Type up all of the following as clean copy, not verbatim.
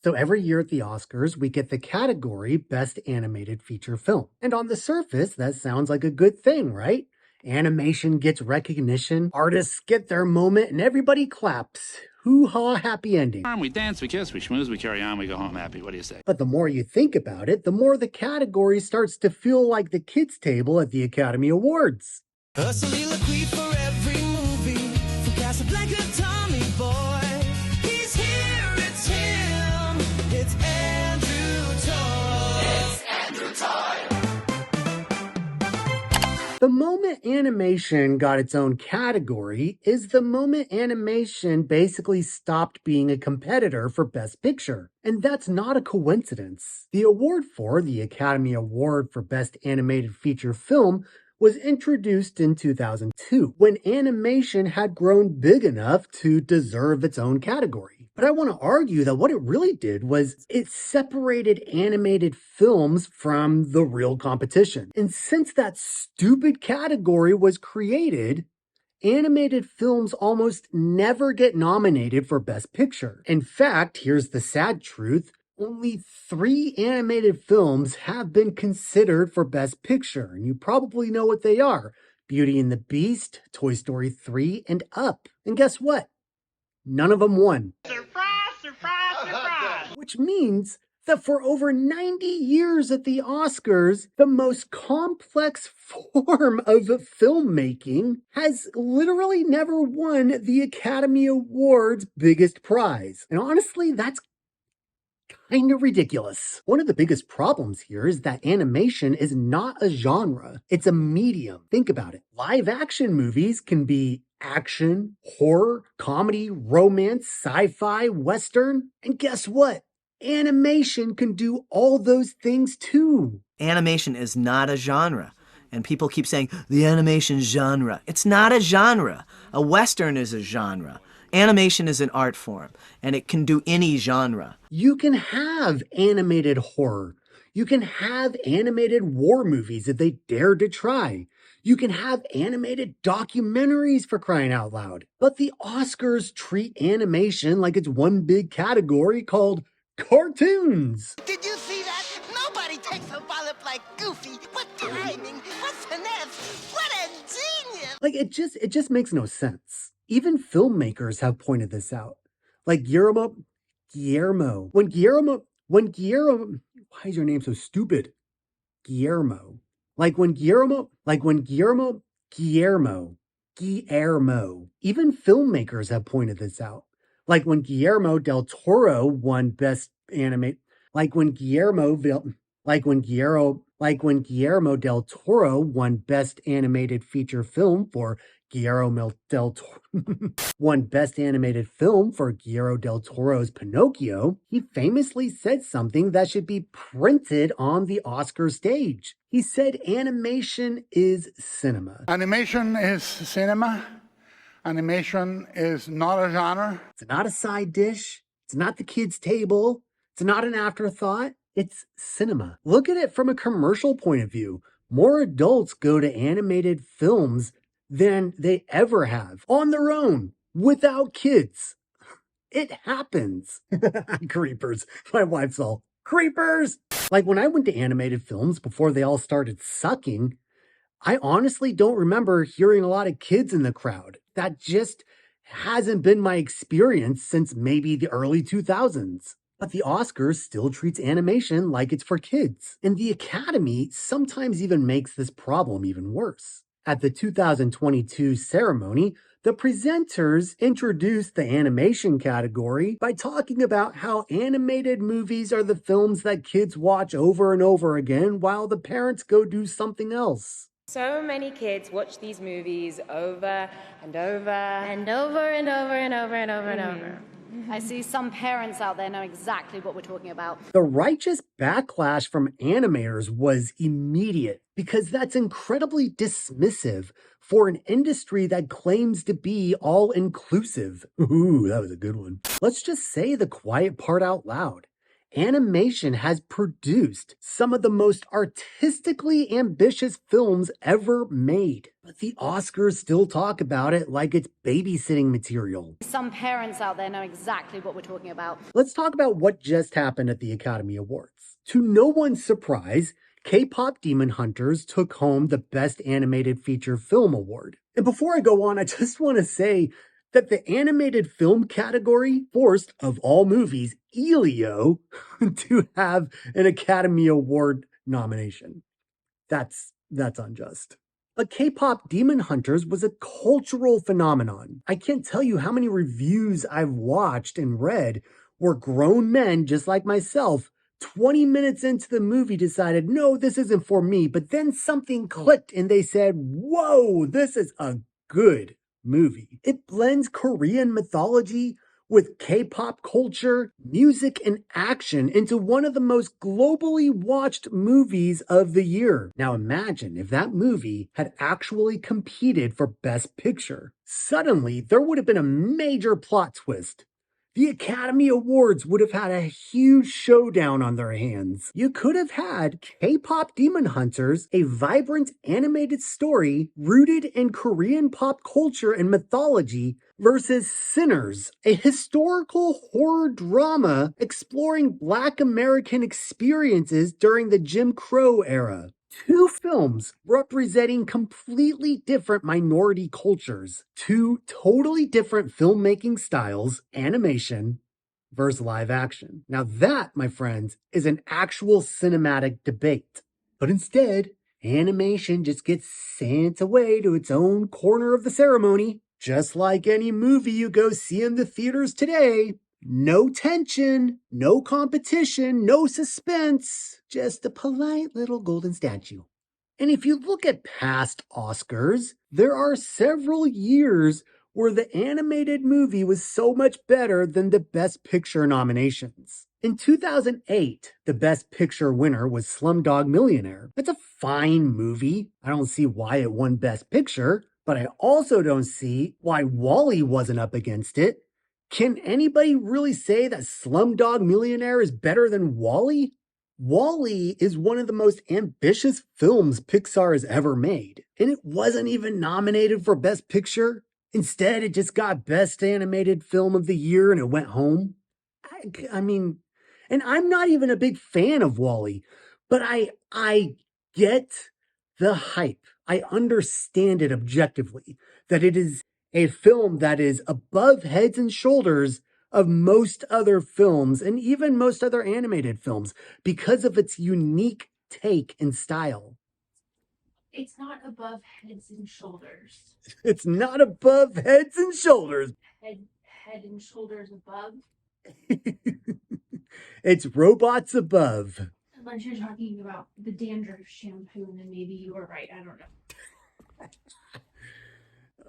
So every year at the Oscars, we get the category Best Animated Feature Film. And on the surface, that sounds like a good thing, right? Animation gets recognition, artists get their moment, and everybody claps. Hoo-ha, happy ending. We dance, we kiss, we schmooze, we carry on, we go home happy. What do you say? But the more you think about it, the more the category starts to feel like the kids' table at the Academy Awards. A soliloquy for every movie, from Casablanca, Tommy Boy. He's here, it's him, it's Andrew Toy. It's Andrew Toy. The moment animation got its own category is the moment animation basically stopped being a competitor for Best Picture. And that's not a coincidence. The award for the Academy Award for Best Animated Feature Film was introduced in 2002, when animation had grown big enough to deserve its own category. But I want to argue that what it really did was it separated animated films from the real competition. And since that stupid category was created, animated films almost never get nominated for Best Picture. In fact, here's the sad truth. Only 3 animated films have been considered for Best Picture, and you probably know what they are. Beauty and the Beast, Toy Story 3, and Up. And guess what? None of them won. Surprise, surprise, surprise! Which means that for over 90 years at the Oscars, the most complex form of filmmaking has literally never won the Academy Award's biggest prize. And honestly, that's kind of ridiculous. One of the biggest problems here is that animation is not a genre. It's a medium. Think about it. Live action movies can be action, horror, comedy, romance, sci-fi, western. And guess what? Animation can do all those things too. Animation is not a genre. And people keep saying, the animation genre. It's not a genre. A western is a genre. Animation is an art form, and it can do any genre. You can have animated horror. You can have animated war movies if they dare to try. You can have animated documentaries, for crying out loud. But the Oscars treat animation like it's one big category called cartoons. Did you see that? Nobody takes a wallop like Goofy. What timing, what finesse, what a genius! Like, it just makes no sense. Even filmmakers have pointed this out. Like Guillermo, why is your name so stupid? Guillermo. Even filmmakers have pointed this out. Like when Guillermo del Toro won Best Animate, like when Guillermo del Toro won Best Animated Feature Film for Guillermo del Toro won Best Animated Film for Guillermo del Toro's Pinocchio, he famously said something that should be printed on the Oscar stage. He said animation is cinema. Animation is cinema. Animation is not a genre. It's not a side dish. It's not the kids' table. It's not an afterthought. It's cinema. Look at it from a commercial point of view. More adults go to animated films than they ever have on their own without kids. It happens. Creepers. My wife's all, creepers. Like when I went to animated films before they all started sucking, I honestly don't remember hearing a lot of kids in the crowd. That just hasn't been my experience since maybe the early 2000s. But the Oscars still treats animation like it's for kids. And the Academy sometimes even makes this problem even worse. At the 2022 ceremony, the presenters introduced the animation category by talking about how animated movies are the films that kids watch over and over again while the parents go do something else. So many kids watch these movies over and over and over and over and over and over and over. I see some parents out there know exactly what we're talking about. The righteous backlash from animators was immediate because that's incredibly dismissive for an industry that claims to be all-inclusive. Ooh, that was a good one. Let's just say the quiet part out loud. animation has produced some of the most artistically ambitious films ever made. But the Oscars still talk about it like it's babysitting material. Some parents out there know exactly what we're talking about. Let's talk about what just happened at the Academy Awards. To no one's surprise, K-pop Demon Hunters took home the Best Animated Feature Film Award. And before I go on, I just want to say that the animated film category forced, of all movies, Elio to have an Academy Award nomination. That's unjust. But K-pop Demon Hunters was a cultural phenomenon. I can't tell you how many reviews I've watched and read where grown men, just like myself, 20 minutes into the movie decided, no, this isn't for me. But then something clicked and they said, whoa, this is a good movie. It blends Korean mythology with K-pop culture, music, and action into one of the most globally watched movies of the year. Now imagine if that movie had actually competed for Best Picture. Suddenly, there would have been a major plot twist. The Academy Awards would have had a huge showdown on their hands. You could have had K-pop Demon Hunters, a vibrant animated story rooted in Korean pop culture and mythology, versus Sinners, a historical horror drama exploring Black American experiences during the Jim Crow era. Two films representing completely different minority cultures, two totally different filmmaking styles, animation versus live action. Now that, my friends, is an actual cinematic debate. But instead, animation just gets sent away to its own corner of the ceremony, just like any movie you go see in the theaters today. No tension, no competition, no suspense, just a polite little golden statue. And if you look at past Oscars, there are several years where the animated movie was so much better than the Best Picture nominations. In 2008, the Best Picture winner was Slumdog Millionaire. It's a fine movie. I don't see why it won Best Picture, but I also don't see why WALL-E wasn't up against it. Can anybody really say that Slumdog Millionaire is better than WALL-E? WALL-E is one of the most ambitious films Pixar has ever made, and it wasn't even nominated for Best Picture. Instead, it just got Best Animated Film of the Year and it went home. I mean, and I'm not even a big fan of WALL-E, but I get the hype. I understand it objectively, that it is a film that is above heads and shoulders of most other films and even most other animated films because of its unique take and style. It's not above heads and shoulders. It's not above heads and shoulders. Head and shoulders above. It's robots above. Unless you're talking about the dandruff shampoo, and then maybe you were right. I don't know.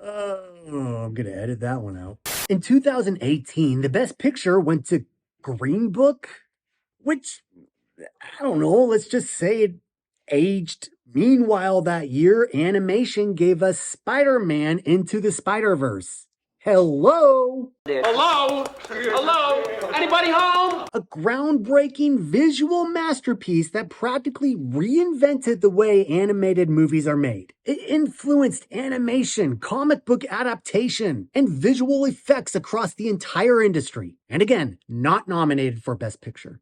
Oh, I'm going to edit that one out. In 2018, the Best Picture went to Green Book, which, I don't know, let's just say it aged. Meanwhile, that year, animation gave us Spider-Man Into the Spider-Verse. Hello? Hello? Hello? Anybody home? A groundbreaking visual masterpiece that practically reinvented the way animated movies are made. It influenced animation, comic book adaptation, and visual effects across the entire industry. And again, not nominated for Best Picture.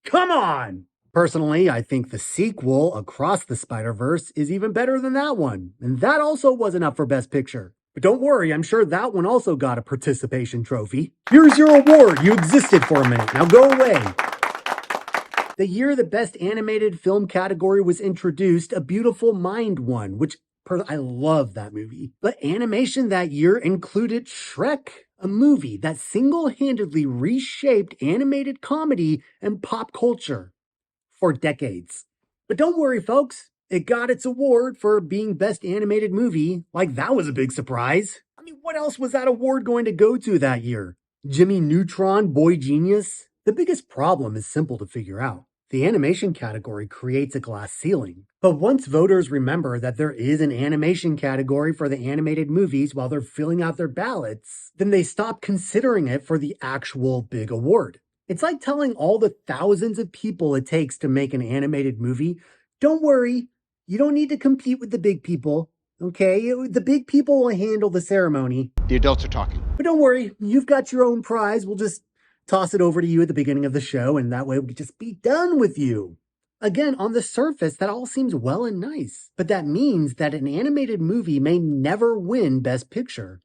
Come on! Personally, I think the sequel, Across the Spider-Verse, is even better than that one. And that also wasn't up for Best Picture. But don't worry, I'm sure that one also got a participation trophy. Here's your award. You existed for a minute. Now go away. The year the Best Animated Film category was introduced, A Beautiful Mind won, which I love that movie. But animation that year included Shrek, a movie that single-handedly reshaped animated comedy and pop culture for decades. But don't worry, folks. It got its award for being Best Animated Movie. Like, that was a big surprise. I mean, what else was that award going to go to that year? Jimmy Neutron, Boy Genius? The biggest problem is simple to figure out. The animation category creates a glass ceiling. But once voters remember that there is an animation category for the animated movies while they're filling out their ballots, then they stop considering it for the actual big award. It's like telling all the thousands of people it takes to make an animated movie, don't worry, you don't need to compete with the big people, okay? The big people will handle the ceremony. The adults are talking. But don't worry, you've got your own prize. We'll just toss it over to you at the beginning of the show, and that way we can just be done with you. Again, on the surface, that all seems well and nice, but that means that an animated movie may never win Best Picture.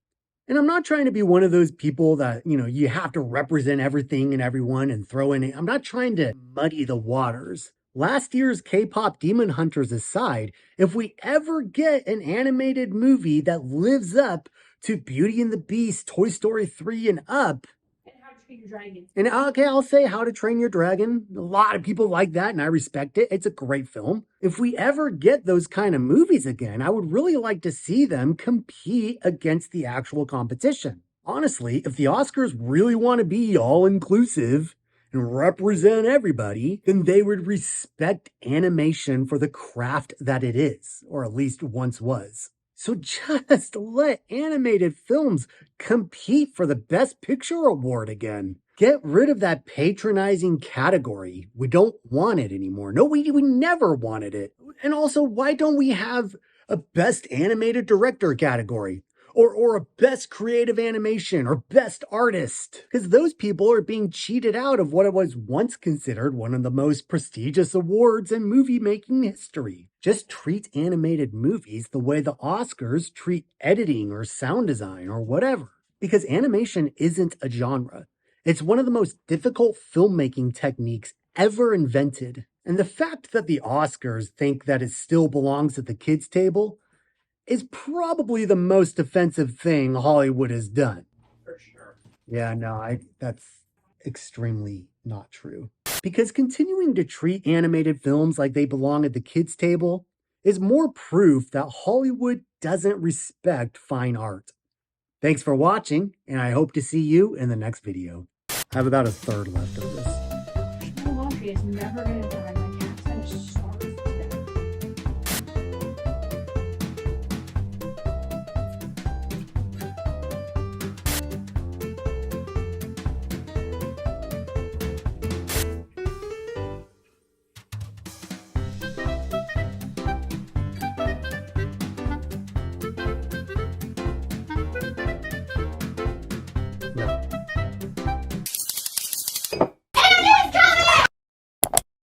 And I'm not trying to be one of those people that, you have to represent everything and everyone and throw in it. I'm not trying to muddy the waters. Last year's K-pop Demon Hunters aside, if we ever get an animated movie that lives up to Beauty and the Beast, Toy Story 3 and up, And How to Train Your Dragon. and okay, I'll say How to Train Your Dragon. A lot of people like that, and I respect it. It's a great film. If we ever get those kind of movies again, I would really like to see them compete against the actual competition. Honestly, if the Oscars really want to be all-inclusive and represent everybody, then they would respect animation for the craft that it is, or at least once was. So just let animated films compete for the Best Picture award again. Get rid of that patronizing category. We don't want it anymore. No, we never wanted it. And also, why don't we have a Best Animated Director category? Or a Best Creative Animation or Best Artist? Because those people are being cheated out of what it was once considered one of the most prestigious awards in movie making history. Just treat animated movies the way the Oscars treat editing or sound design or whatever. Because animation isn't a genre. It's one of the most difficult filmmaking techniques ever invented. And the fact that the Oscars think that it still belongs at the kids' table is probably the most offensive thing Hollywood has done. For sure. Yeah, no, that's extremely not true. Because continuing to treat animated films like they belong at the kids' table is more proof that Hollywood doesn't respect fine art. Thanks for watching, and I hope to see you in the next video. I have about a third left of this. Laundry is never gonna die.